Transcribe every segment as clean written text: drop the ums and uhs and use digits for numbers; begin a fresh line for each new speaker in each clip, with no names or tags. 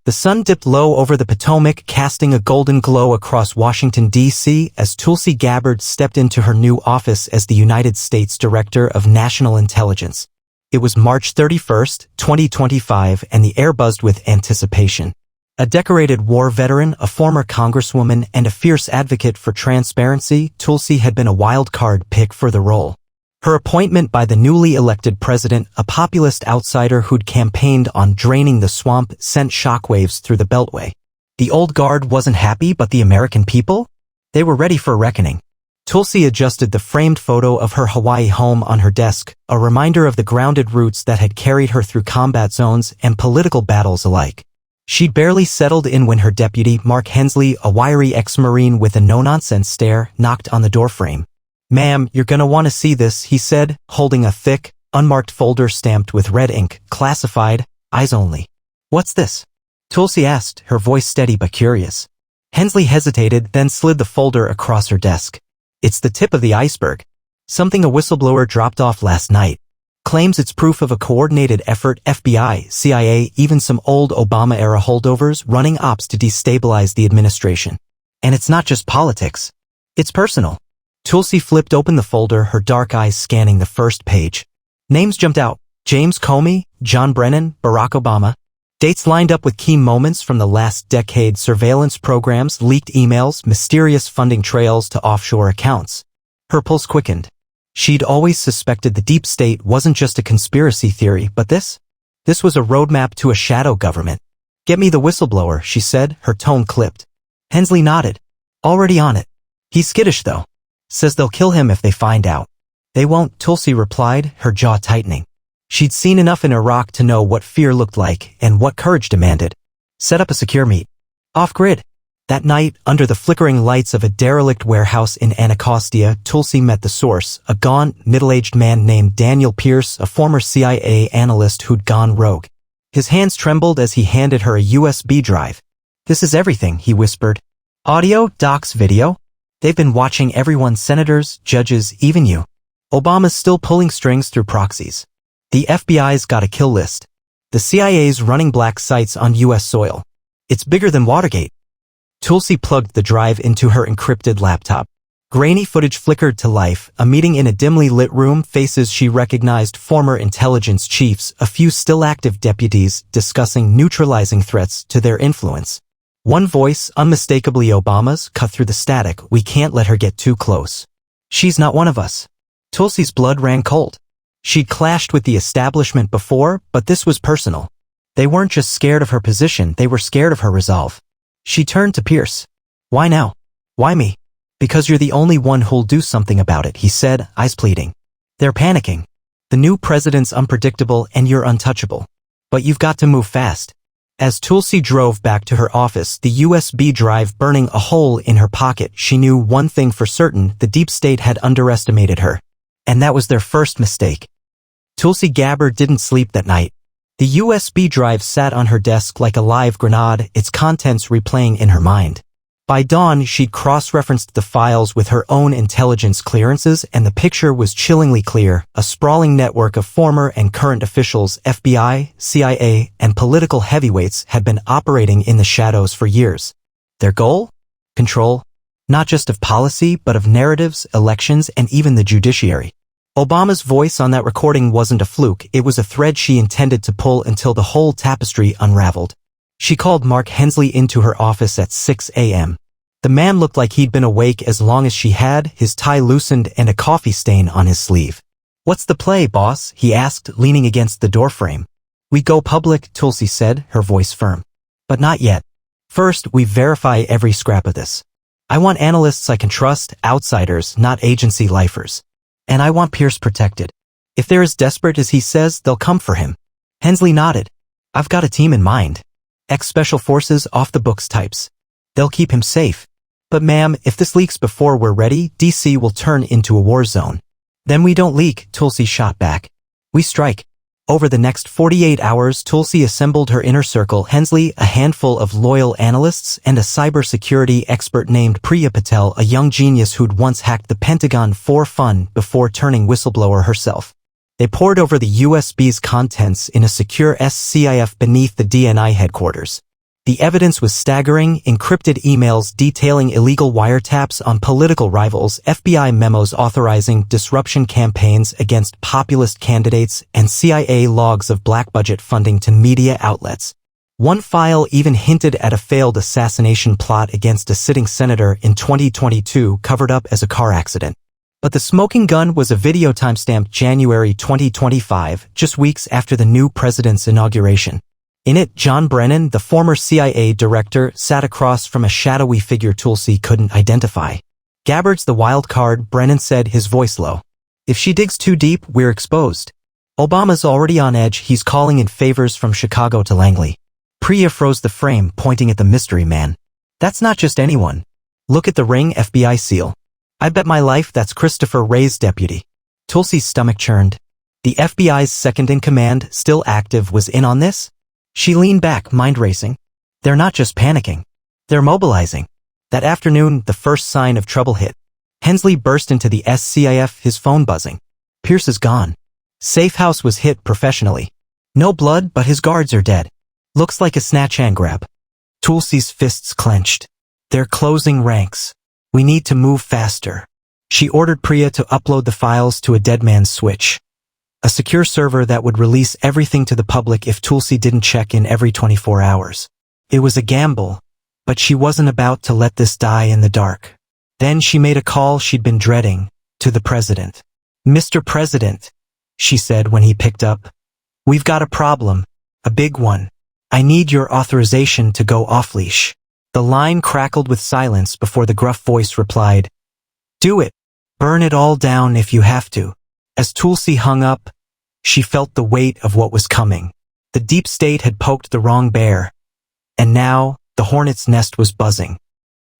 The sun dipped low over the Potomac, casting a golden glow across Washington, D.C. as Tulsi Gabbard stepped into her new office as the United States Director of National Intelligence. It was March 31st, 2025, and the air buzzed with anticipation. A decorated war veteran, a former congresswoman, and a fierce advocate for transparency, Tulsi had been a wild card pick for the role. Her appointment by the newly elected president, a populist outsider who'd campaigned on draining the swamp, sent shockwaves through the Beltway. The old guard wasn't happy, but the American people? They were ready for a reckoning. Tulsi adjusted the framed photo of her Hawaii home on her desk, a reminder of the grounded roots that had carried her through combat zones and political battles alike. She'd barely settled in when her deputy, Mark Hensley, a wiry ex-Marine with a no-nonsense stare, knocked on the doorframe. "Ma'am, you're gonna want to see this," he said, holding a thick, unmarked folder stamped with red ink, classified, eyes only. "What's this?" Tulsi asked, her voice steady but curious. Hensley hesitated, then slid the folder across her desk. "It's the tip of the iceberg. Something a whistleblower dropped off last night. Claims it's proof of a coordinated effort, FBI, CIA, even some old Obama-era holdovers running ops to destabilize the administration. And it's not just politics. It's personal." Tulsi flipped open the folder, her dark eyes scanning the first page. Names jumped out: James Comey, John Brennan, Barack Obama. Dates lined up with key moments from the last decade: surveillance programs, leaked emails, mysterious funding trails to offshore accounts. Her pulse quickened. She'd always suspected the deep state wasn't just a conspiracy theory, but this was a roadmap to a shadow government. "Get me the whistleblower," she said, her tone clipped. Hensley nodded. "Already on it. He's skittish though. Says they'll kill him if they find out." "They won't," Tulsi replied, her jaw tightening. She'd seen enough in Iraq to know what fear looked like and what courage demanded. "Set up a secure meet. Off-grid." That night, under the flickering lights of a derelict warehouse in Anacostia, Tulsi met the source, a gaunt, middle-aged man named Daniel Pierce, a former CIA analyst who'd gone rogue. His hands trembled as he handed her a USB drive. "This is everything," he whispered. "Audio, docs, video. They've been watching everyone, senators, judges, even you. Obama's still pulling strings through proxies. The FBI's got a kill list. The CIA's running black sites on U.S. soil. It's bigger than Watergate." Tulsi plugged the drive into her encrypted laptop. Grainy footage flickered to life, a meeting in a dimly lit room, faces she recognized, former intelligence chiefs, a few still active deputies, discussing neutralizing threats to their influence. One voice, unmistakably Obama's, cut through the static: "We can't let her get too close. She's not one of us." Tulsi's blood ran cold. She'd clashed with the establishment before, but this was personal. They weren't just scared of her position, they were scared of her resolve. She turned to Pierce. "Why now? Why me?" "Because you're the only one who'll do something about it," he said, eyes pleading. "They're panicking. The new president's unpredictable and you're untouchable. But you've got to move fast." As Tulsi drove back to her office, the USB drive burning a hole in her pocket, she knew one thing for certain: the deep state had underestimated her. And that was their first mistake. Tulsi Gabbard didn't sleep that night. The USB drive sat on her desk like a live grenade, its contents replaying in her mind. By dawn, she'd cross-referenced the files with her own intelligence clearances, and the picture was chillingly clear: a sprawling network of former and current officials, FBI, CIA, and political heavyweights had been operating in the shadows for years. Their goal? Control. Not just of policy, but of narratives, elections, and even the judiciary. Obama's voice on that recording wasn't a fluke, it was a thread she intended to pull until the whole tapestry unraveled. She called Mark Hensley into her office at 6 a.m. The man looked like he'd been awake as long as she had, his tie loosened and a coffee stain on his sleeve. "What's the play, boss?" he asked, leaning against the doorframe. "We go public," Tulsi said, her voice firm. "But not yet. First, we verify every scrap of this. I want analysts I can trust, outsiders, not agency lifers. And I want Pierce protected. If they're as desperate as he says, they'll come for him." Hensley nodded. "I've got a team in mind. Ex-special forces, off-the-books types. They'll keep him safe. But ma'am, if this leaks before we're ready, DC will turn into a war zone." "Then we don't leak," Tulsi shot back. "We strike." Over the next 48 hours, Tulsi assembled her inner circle: Hensley, a handful of loyal analysts, and a cybersecurity expert named Priya Patel, a young genius who'd once hacked the Pentagon for fun before turning whistleblower herself. They pored over the USB's contents in a secure SCIF beneath the DNI headquarters. The evidence was staggering: encrypted emails detailing illegal wiretaps on political rivals, FBI memos authorizing disruption campaigns against populist candidates, and CIA logs of black budget funding to media outlets. One file even hinted at a failed assassination plot against a sitting senator in 2022 covered up as a car accident. But the smoking gun was a video timestamped January 2025, just weeks after the new president's inauguration. In it, John Brennan, the former CIA director, sat across from a shadowy figure Tulsi couldn't identify. "Gabbard's the wild card," Brennan said, his voice low. "If she digs too deep, we're exposed. Obama's already on edge. He's calling in favors from Chicago to Langley." Priya froze the frame, pointing at the mystery man. "That's not just anyone. Look at the ring, FBI seal. I bet my life that's Christopher Wray's deputy." Tulsi's stomach churned. The FBI's second-in-command, still active, was in on this? She leaned back, mind racing. They're not just panicking. They're mobilizing. That afternoon, the first sign of trouble hit. Hensley burst into the SCIF, his phone buzzing. "Pierce is gone. Safe house was hit professionally. No blood, but his guards are dead. Looks like a snatch and grab." Tulsi's fists clenched. "They're closing ranks. We need to move faster." She ordered Priya to upload the files to a dead man's switch, a secure server that would release everything to the public if Tulsi didn't check in every 24 hours. It was a gamble, but she wasn't about to let this die in the dark. Then she made a call she'd been dreading, to the president. "Mr. President," she said when he picked up, "we've got a problem, a big one. I need your authorization to go off-leash." The line crackled with silence before the gruff voice replied, "Do it. Burn it all down if you have to." As Tulsi hung up, she felt the weight of what was coming. The deep state had poked the wrong bear, and now the hornet's nest was buzzing.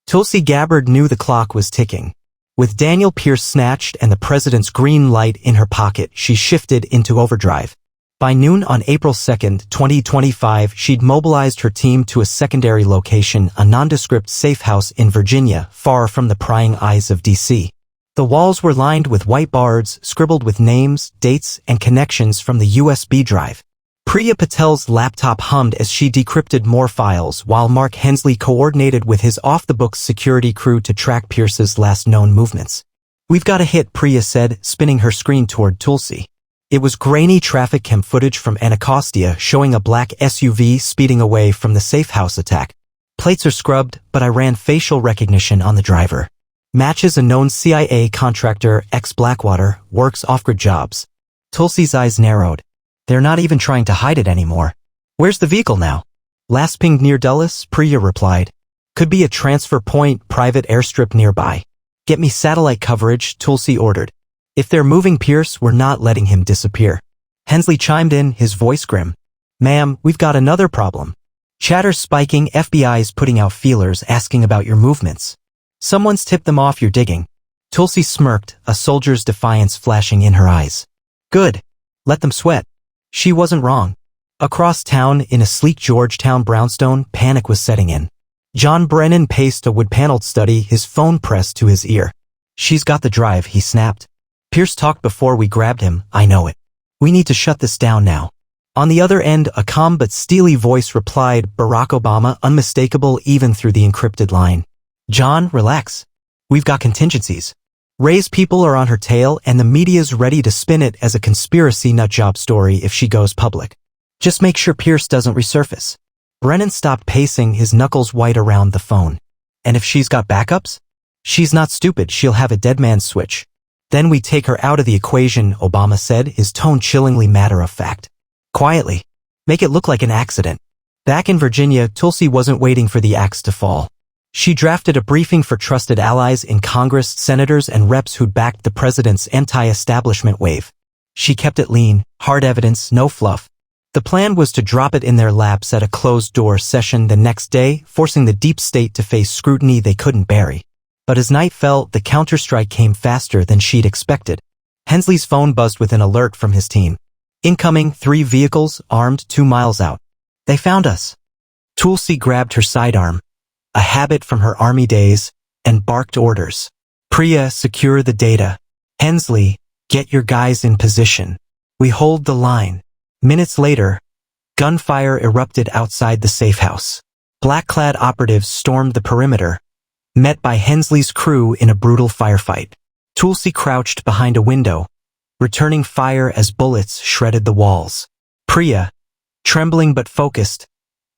Tulsi Gabbard knew the clock was ticking. With Daniel Pierce snatched and the president's green light in her pocket, she shifted into overdrive. By noon on April 2, 2025, she'd mobilized her team to a secondary location, a nondescript safe house in Virginia, far from the prying eyes of D.C. The walls were lined with white bars, scribbled with names, dates, and connections from the USB drive. Priya Patel's laptop hummed as she decrypted more files, while Mark Hensley coordinated with his off-the-books security crew to track Pierce's last known movements. "We've got a hit," Priya said, spinning her screen toward Tulsi. It was grainy traffic cam footage from Anacostia showing a black SUV speeding away from the safe house attack. "Plates are scrubbed, but I ran facial recognition on the driver. Matches a known CIA contractor, ex-Blackwater, works off-grid jobs." Tulsi's eyes narrowed. "They're not even trying to hide it anymore. Where's the vehicle now?" "Last pinged near Dulles," Priya replied. "Could be a transfer point, private airstrip nearby." "Get me satellite coverage," Tulsi ordered. "If they're moving Pierce, we're not letting him disappear." Hensley chimed in, his voice grim. "Ma'am, we've got another problem. Chatter's spiking. FBI's putting out feelers asking about your movements. Someone's tipped them off you're digging." Tulsi smirked, a soldier's defiance flashing in her eyes. "Good. Let them sweat." She wasn't wrong. Across town, in a sleek Georgetown brownstone, panic was setting in. John Brennan paced a wood-paneled study, his phone pressed to his ear. "She's got the drive," he snapped. "Pierce talked before we grabbed him, I know it. We need to shut this down now." On the other end, a calm but steely voice replied, Barack Obama, unmistakable even through the encrypted line. "John, relax. We've got contingencies. Ray's people are on her tail, and the media's ready to spin it as a conspiracy nutjob story if she goes public. Just make sure Pierce doesn't resurface." Brennan stopped pacing, his knuckles white around the phone. "And if she's got backups? She's not stupid, she'll have a dead man's switch. Then we take her out of the equation," Obama said, his tone chillingly matter-of-fact. "Quietly. Make it look like an accident." Back in Virginia, Tulsi wasn't waiting for the axe to fall. She drafted a briefing for trusted allies in Congress, senators and reps who'd backed the president's anti-establishment wave. She kept it lean, hard evidence, no fluff. The plan was to drop it in their laps at a closed-door session the next day, forcing the deep state to face scrutiny they couldn't bury. But as night fell, the counterstrike came faster than she'd expected. Hensley's phone buzzed with an alert from his team. "Incoming, 3 vehicles, armed, 2 miles out. They found us." Tulsi grabbed her sidearm, a habit from her army days, and barked orders. "Priya, secure the data. Hensley, get your guys in position. We hold the line." Minutes later, gunfire erupted outside the safe house. Black-clad operatives stormed the perimeter, met by Hensley's crew in a brutal firefight. Tulsi crouched behind a window, returning fire as bullets shredded the walls. Priya, trembling but focused,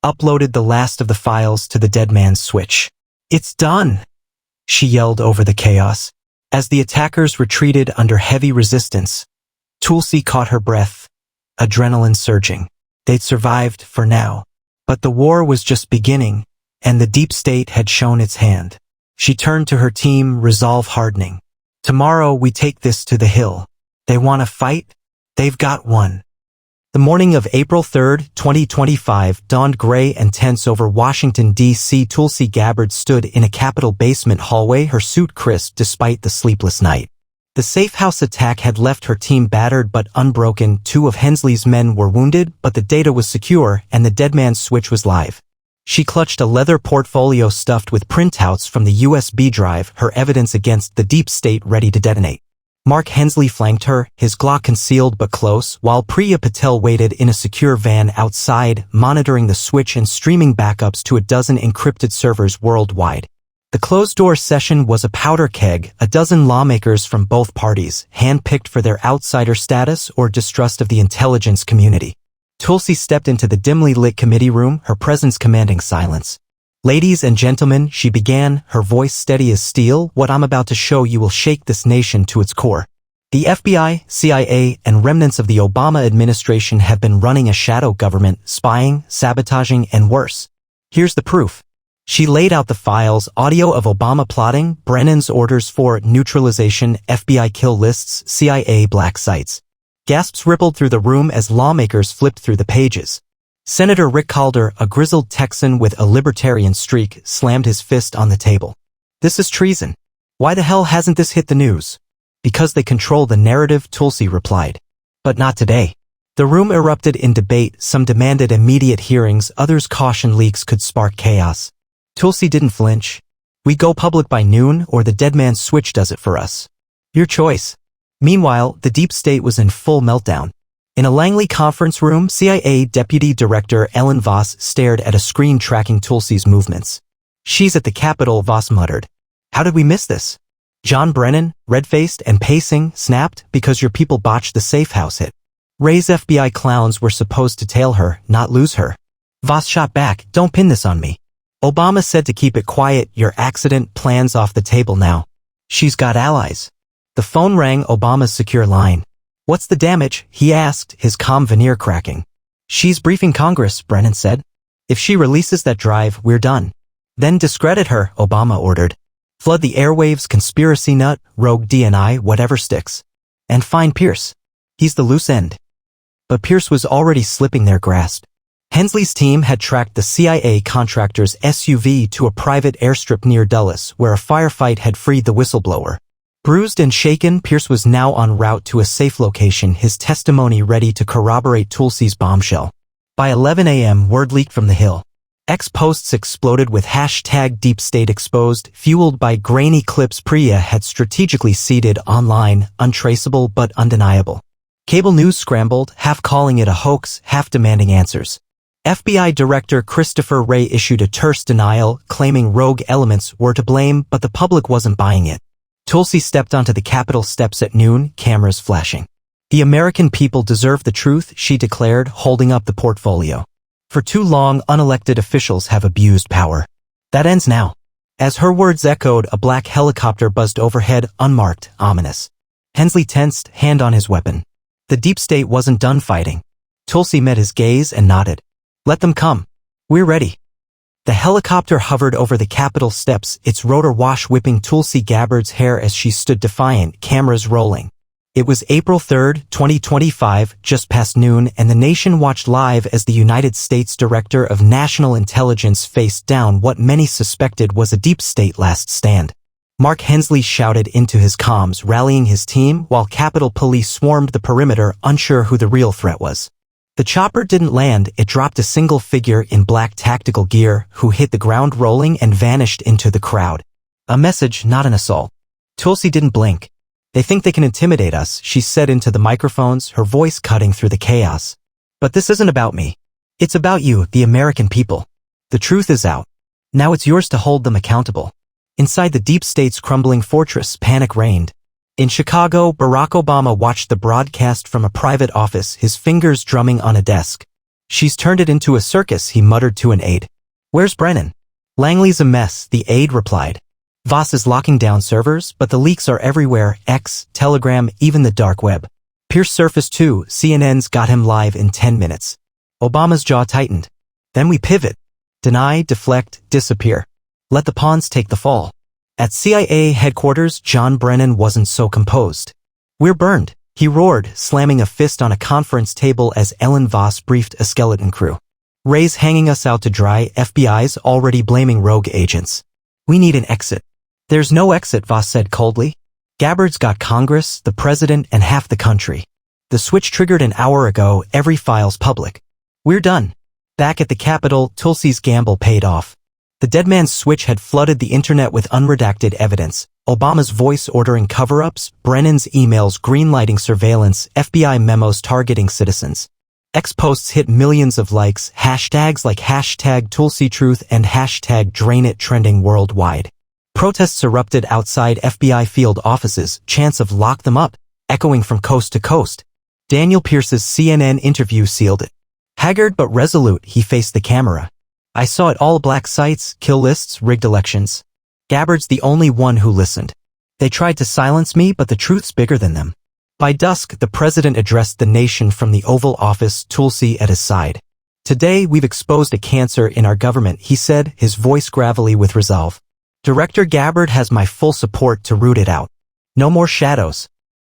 uploaded the last of the files to the dead man's switch. "It's done!" she yelled over the chaos. As the attackers retreated under heavy resistance, Tulsi caught her breath, adrenaline surging. They'd survived for now. But the war was just beginning, and the deep state had shown its hand. She turned to her team, resolve hardening. "Tomorrow we take this to the hill. They want to fight? They've got one." The morning of April 3, 2025 dawned gray and tense over Washington, D.C. Tulsi Gabbard stood in a Capitol basement hallway, her suit crisp despite the sleepless night. The safe house attack had left her team battered but unbroken. 2 of Hensley's men were wounded, but the data was secure and the dead man's switch was live. She clutched a leather portfolio stuffed with printouts from the USB drive, her evidence against the deep state ready to detonate. Mark Hensley flanked her, his Glock concealed but close, while Priya Patel waited in a secure van outside, monitoring the switch and streaming backups to a dozen encrypted servers worldwide. The closed-door session was a powder keg, a dozen lawmakers from both parties, hand-picked for their outsider status or distrust of the intelligence community. Tulsi stepped into the dimly lit committee room, her presence commanding silence. "Ladies and gentlemen," she began, her voice steady as steel, "what I'm about to show you will shake this nation to its core. The FBI, CIA, and remnants of the Obama administration have been running a shadow government, spying, sabotaging, and worse. Here's the proof." She laid out the files, audio of Obama plotting, Brennan's orders for neutralization, FBI kill lists, CIA black sites. Gasps rippled through the room as lawmakers flipped through the pages. Senator Rick Calder, a grizzled Texan with a libertarian streak, slammed his fist on the table. "This is treason. Why the hell hasn't this hit the news?" "Because they control the narrative," Tulsi replied. "But not today." The room erupted in debate, some demanded immediate hearings, others cautioned leaks could spark chaos. Tulsi didn't flinch. "We go public by noon, or the dead man's switch does it for us. Your choice." Meanwhile, the deep state was in full meltdown. In a Langley conference room, CIA Deputy Director Ellen Voss stared at a screen tracking Tulsi's movements. "She's at the Capitol," Voss muttered. "How did we miss this?" John Brennan, red-faced and pacing, snapped, "Because your people botched the safe house hit. Ray's FBI clowns were supposed to tail her, not lose her." Voss shot back, "Don't pin this on me. Obama said to keep it quiet. Your accident plan's off the table now. She's got allies." The phone rang, Obama's secure line. "What's the damage?" he asked, his calm veneer cracking. "She's briefing Congress," Brennan said. "If she releases that drive, we're done." "Then discredit her," Obama ordered. "Flood the airwaves, conspiracy nut, rogue DNI, whatever sticks. And find Pierce. He's the loose end." But Pierce was already slipping their grasp. Hensley's team had tracked the CIA contractor's SUV to a private airstrip near Dulles, where a firefight had freed the whistleblower. Bruised and shaken, Pierce was now en route to a safe location, his testimony ready to corroborate Tulsi's bombshell. By 11 a.m., word leaked from the Hill. X posts exploded with hashtag Deep State Exposed, fueled by grainy clips Priya had strategically seeded online, untraceable but undeniable. Cable news scrambled, half calling it a hoax, half demanding answers. FBI Director Christopher Wray issued a terse denial, claiming rogue elements were to blame, but the public wasn't buying it. Tulsi stepped onto the Capitol steps at noon, cameras flashing. "The American people deserve the truth," she declared, holding up the portfolio. "For too long, unelected officials have abused power. That ends now." As her words echoed, a black helicopter buzzed overhead, unmarked, ominous. Hensley tensed, hand on his weapon. The deep state wasn't done fighting. Tulsi met his gaze and nodded. "Let them come. We're ready." The helicopter hovered over the Capitol steps, its rotor wash whipping Tulsi Gabbard's hair as she stood defiant, cameras rolling. It was April 3, 2025, just past noon, and the nation watched live as the United States Director of National Intelligence faced down what many suspected was a deep state last stand. Mark Hensley shouted into his comms, rallying his team, while Capitol Police swarmed the perimeter, unsure who the real threat was. The chopper didn't land, it dropped a single figure in black tactical gear, who hit the ground rolling and vanished into the crowd. A message, not an assault. Tulsi didn't blink. "They think they can intimidate us," she said into the microphones, her voice cutting through the chaos. "But this isn't about me. It's about you, the American people. The truth is out. Now it's yours to hold them accountable. Inside the deep state's crumbling fortress, panic reigned. In Chicago, Barack Obama watched the broadcast from a private office, his fingers drumming on a desk. "She's turned it into a circus," he muttered to an aide. "Where's Brennan?" "Langley's a mess," the aide replied. "Voss is locking down servers, but the leaks are everywhere, X, Telegram, even the dark web. Pierce surfaced too, CNN's got him live in 10 minutes. Obama's jaw tightened. Then we pivot. Deny, deflect, disappear. Let the pawns take the fall. At CIA headquarters, John Brennan wasn't so composed. "We're burned," he roared, slamming a fist on a conference table as Ellen Voss briefed a skeleton crew. "Ray's hanging us out to dry, FBI's already blaming rogue agents. We need an exit." "There's no exit," Voss said coldly. "Gabbard's got Congress, the president, and half the country. The switch triggered an hour ago, every file's public. We're done." Back at the Capitol, Tulsi's gamble paid off. The dead man's switch had flooded the internet with unredacted evidence. Obama's voice ordering cover-ups, Brennan's emails greenlighting surveillance, FBI memos targeting citizens. X posts hit millions of likes, hashtags like #TulsiTruth and #DrainIt trending worldwide. Protests erupted outside FBI field offices, chants of "lock them up," echoing from coast to coast. Daniel Pierce's CNN interview sealed it. Haggard but resolute, he faced the camera. "I saw it all: black sites, kill lists, rigged elections. Gabbard's the only one who listened. They tried to silence me, but the truth's bigger than them." By dusk, the president addressed the nation from the Oval Office, Tulsi at his side. "Today, we've exposed a cancer in our government," he said, his voice gravelly with resolve. "Director Gabbard has my full support to root it out. No more shadows.